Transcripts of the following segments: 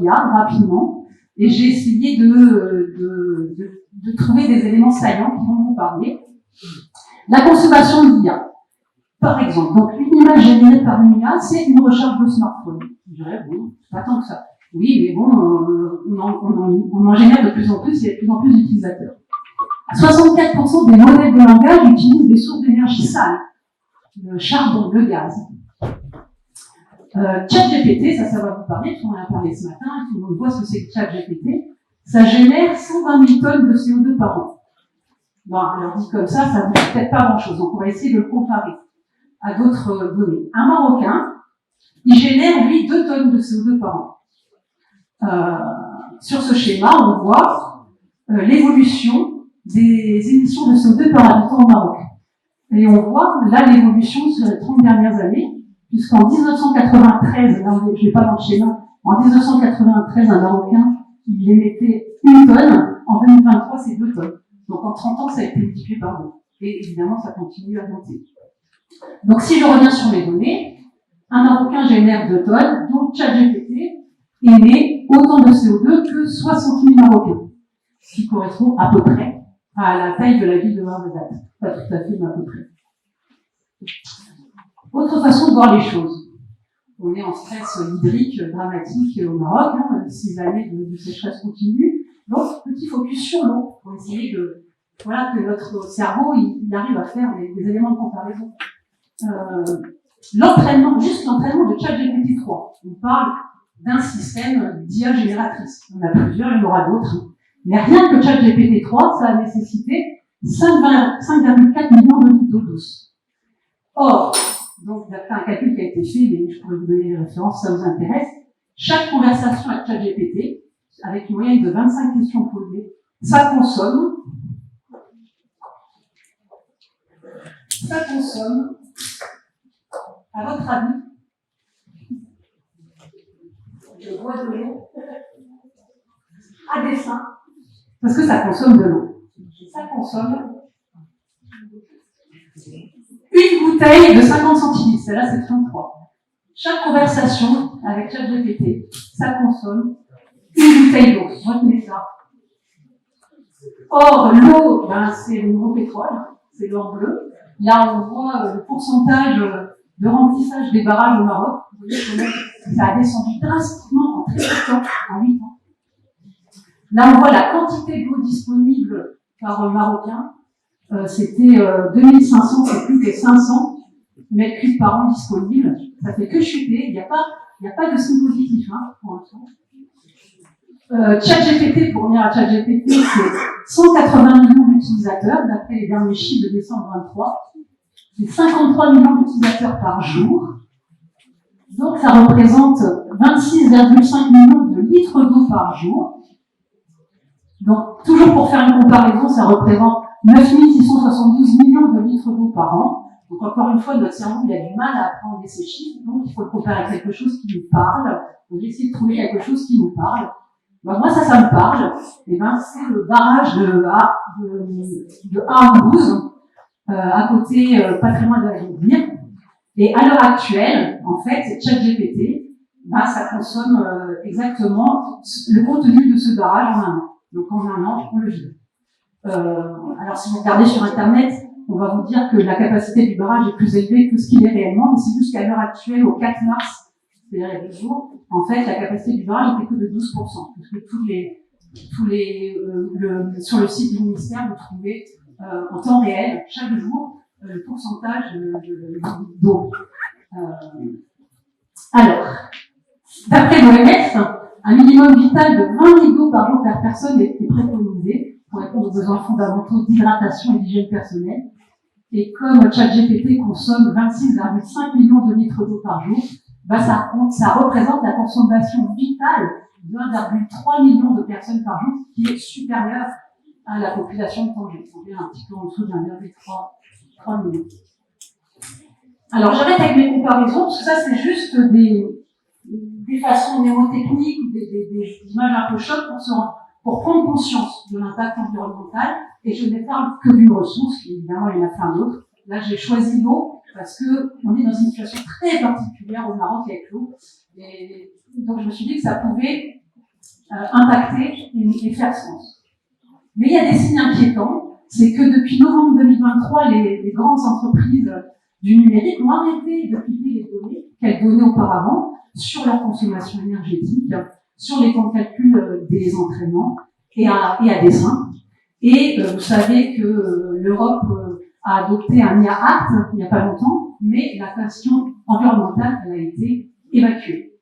regarde rapidement et j'ai essayé de trouver des éléments saillants qui vont vous parler. La consommation de l'IA, par exemple. Donc, une image générée par une IA, c'est une recharge de smartphone. Je dirais, bon, pas tant que ça. Oui, mais bon, on en génère de plus en plus, il y a de plus en plus d'utilisateurs. 64% des modèles de langage utilisent des sources d'énergie sales, le charbon, le gaz. ChatGPT, ça va vous parler, parce qu'on en a parlé ce matin, tout le monde voit ce que c'est que ChatGPT. Ça génère 120 000 tonnes de CO2 par an. Bon, alors dit comme ça ne fait peut-être pas grand-chose. Donc on va essayer de le comparer à d'autres données. Un Marocain, il génère, lui, 2 tonnes de CO2 par an. Sur ce schéma, on voit l'évolution des émissions de CO2 par habitant au Maroc. Et on voit là l'évolution sur les 30 dernières années, puisqu'en 1993, là, je ne vais pas dans le schéma, en 1993, un Marocain, il émettait 1 tonne, en 2023, c'est 2 tonnes. Donc en 30 ans, ça a été multiplié par 2. Et évidemment, ça continue à monter. Donc si je reviens sur les données, un Marocain génère 2 tonnes, donc ChatGPT émet autant de CO2 que 60 000 Marocains, ce qui correspond à peu près à la taille de la ville de Ouarzazate. Pas tout à fait, mais à peu près. Autre façon de voir les choses. On est en stress hydrique dramatique au Maroc, 6 années de sécheresse continue. Donc, petit focus sur l'eau, pour essayer que notre cerveau, il arrive à faire des éléments de comparaison. L'entraînement de ChatGPT 3. On parle d'un système d'IA génératrice. On a plusieurs, il y en aura d'autres. Mais rien que ChatGPT 3, ça a nécessité 5,4 millions de litres d'eau douce. Or, donc, c'est un calcul qui a été fait, mais je pourrais vous donner les références, ça vous intéresse. Chaque conversation avec ChatGPT, avec une moyenne de 25 questions posées, ça consomme, à votre avis, je bois de l'eau à dessein, parce que ça consomme de l'eau. Ça consomme une bouteille de 50 centilitres, celle-là c'est 33. Chaque conversation avec ChatGPT, ça consomme une bouteille d'eau. Retenez ça. Or, l'eau, c'est le nouveau pétrole, c'est l'eau en bleu. Là, on voit le pourcentage de remplissage des barrages au Maroc. Vous voyez que ça a descendu drastiquement en très peu de temps, en 8 ans. Là, on voit la quantité d'eau disponible par Marocain. C'était 2500, c'est plus que 500 mètres cubes par an disponibles. Ça fait que chuter. Il n'y a pas de signe positif, pour l'instant. ChatGPT, pour revenir à ChatGPT, c'est 180 millions d'utilisateurs, d'après les derniers chiffres de décembre 23. C'est 53 millions d'utilisateurs par jour. Donc, ça représente 26,5 millions de litres d'eau par jour. Donc, toujours pour faire une comparaison, ça représente 9 672 millions de litres d'eau par an. Donc, encore une fois, notre cerveau, il a du mal à appréhender ces chiffres. Donc, il faut le comparer avec quelque chose qui nous parle. Donc, j'ai essayé de trouver quelque chose qui nous parle. Moi, ça me parle. C'est le barrage de Harouze, à côté, pas très loin de la Rivière. Et à l'heure actuelle, en fait, ChatGPT, ça consomme exactement le contenu de ce barrage en 1 an. Donc en 1 an, on le vide. Alors si vous regardez sur Internet, on va vous dire que la capacité du barrage est plus élevée que ce qu'il est réellement, mais c'est juste qu'à l'heure actuelle, au 4 mars, c'est-à-dire il y a 2 jours, en fait, la capacité du barrage n'était que de 12%. Parce que sur le site du ministère, vous trouvez en temps réel, chaque jour, le pourcentage d'eau. Alors, d'après l'OMS, un minimum vital de 20 litres d'eau par jour par personne est préconisé pour répondre aux besoins fondamentaux d'hydratation et d'hygiène personnelle. Et comme ChatGPT consomme 26,5 millions de litres d'eau par jour, ça représente la consommation vitale de 1,3 million de personnes par jour, qui est supérieure à la population de Tanger. On est un petit peu en dessous de 1,3 million. Alors j'arrête avec mes comparaisons, parce que ça c'est juste des façons mnémotechniques, des images un peu chocs pour prendre conscience de l'impact environnemental. Et je ne parle que d'une ressource, qui évidemment il y en a plein d'autres. Là j'ai choisi l'eau parce que on est dans une situation très particulière au Maroc avec l'eau. Et donc je me suis dit que ça pouvait impacter et faire sens. Mais il y a des signes inquiétants, c'est que depuis novembre 2023, les grandes entreprises du numérique ont arrêté de publier les données qu'elles donnaient auparavant sur leur consommation énergétique, sur les temps de calcul des entraînements et à dessein. Et vous savez que l'Europe a adopté un IA Act il n'y a pas longtemps, mais la question environnementale, elle a été évacuée.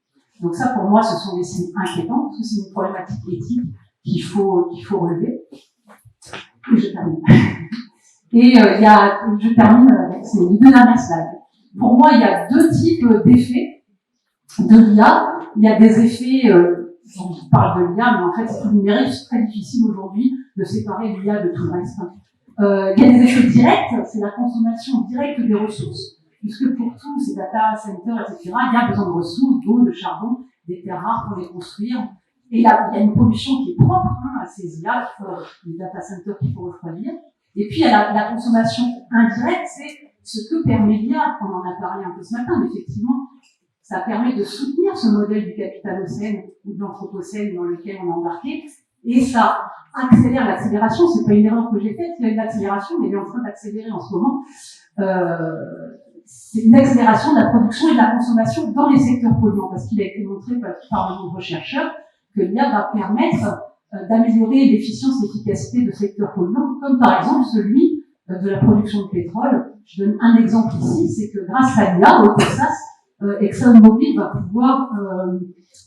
Donc ça, pour moi, ce sont des signes inquiétants, parce que c'est une problématique éthique qu'il faut relever. Et je termine. Je termine avec ces deux dernières slides. Pour moi, il y a deux types d'effets de l'IA. Il y a des effets, on parle de l'IA, mais en fait, c'est tout numérique, c'est très difficile aujourd'hui de séparer l'IA de tout le reste. Il y a des effets directs, c'est la consommation directe des ressources. Puisque pour tous ces data centers, etc., il y a besoin de ressources, d'eau, de charbon, des terres rares pour les construire. Et là, il y a une pollution qui est propre à ces IA, les data centers qu'il faut refroidir. Et puis, il y a la consommation indirecte, c'est ce que permet l'IA, on en a parlé un peu ce matin, mais effectivement, ça permet de soutenir ce modèle du capitalocène ou de l'anthropocène dans lequel on est embarqué, et ça accélère l'accélération. C'est pas une erreur que j'ai faite, il y a une accélération, mais elle est en train d'accélérer en ce moment. C'est une accélération de la production et de la consommation dans les secteurs polluants, parce qu'il a été montré par de nombreux chercheurs que l'IA va permettre d'améliorer l'efficience et l'efficacité de secteurs polluants, comme par exemple celui de la production de pétrole. Je donne un exemple ici, c'est que grâce à l'IA, au Texas, ExxonMobil va pouvoir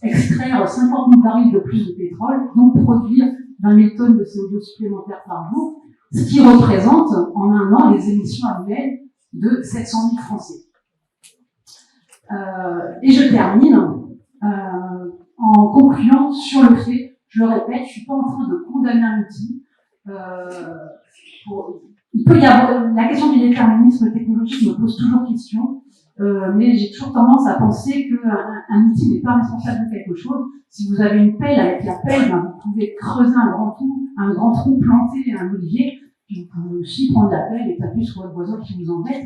extraire 50 000 barils de plus de pétrole, donc produire 20 000 tonnes de CO2 supplémentaires par jour, ce qui représente en un an les émissions annuelles de 700 000 Français. Et je termine en concluant sur le fait, je le répète, je suis pas en train de condamner un outil. Il peut y avoir la question du déterminisme technologique me pose toujours question, mais j'ai toujours tendance à penser qu'un outil n'est pas responsable de quelque chose. Si vous avez une pelle, avec la pelle, vous pouvez creuser un grand trou, planter un olivier. Vous pouvez aussi prendre la pelle et taper sur votre voisin qui vous embête.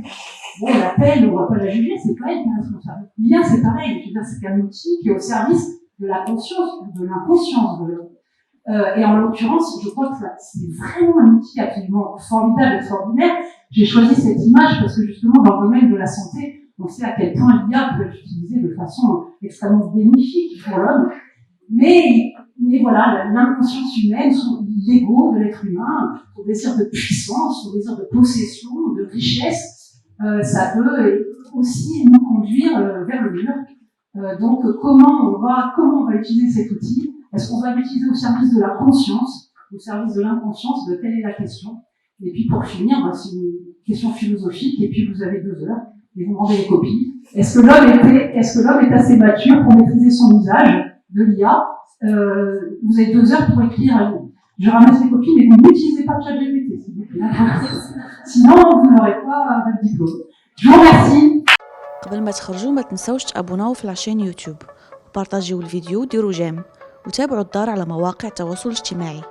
Bon, la pelle, on va pas la juger, c'est pas elle qui est responsable. L'IA, c'est pareil. Je veux dire, c'est un outil qui est au service de la conscience, de l'inconscience de l'homme. Et en l'occurrence, je crois que c'est vraiment un outil absolument formidable, extraordinaire. J'ai choisi cette image parce que justement, dans le domaine de la santé, on sait à quel point l'IA peut être utilisée de façon extrêmement bénéfique pour l'homme. Mais voilà, l'inconscience humaine, l'ego de l'être humain, son désir de puissance, son désir de possession, de richesse, ça peut aussi nous conduire vers le mur. Donc, comment on va utiliser cet outil? Est-ce qu'on va l'utiliser au service de la conscience, au service de l'inconscience? De telle est la question. Et puis, pour finir, c'est une question philosophique, et puis vous avez 2 heures, et vous me rendez les copies. Est-ce que l'homme est assez mature pour maîtriser son usage de l'IA? Vous avez 2 heures pour écrire. Je ramasse les copies, mais vous n'utilisez pas ChatGPT, s'il vous plaît. Sinon, vous n'aurez pas votre diplôme. Je vous remercie. قبل ما تخرجوا ما تنسوش تابوناو في العشان يوتيوب وبارطاجيو الفيديو وديروا جيم وتابعوا الدار على مواقع التواصل الاجتماعي.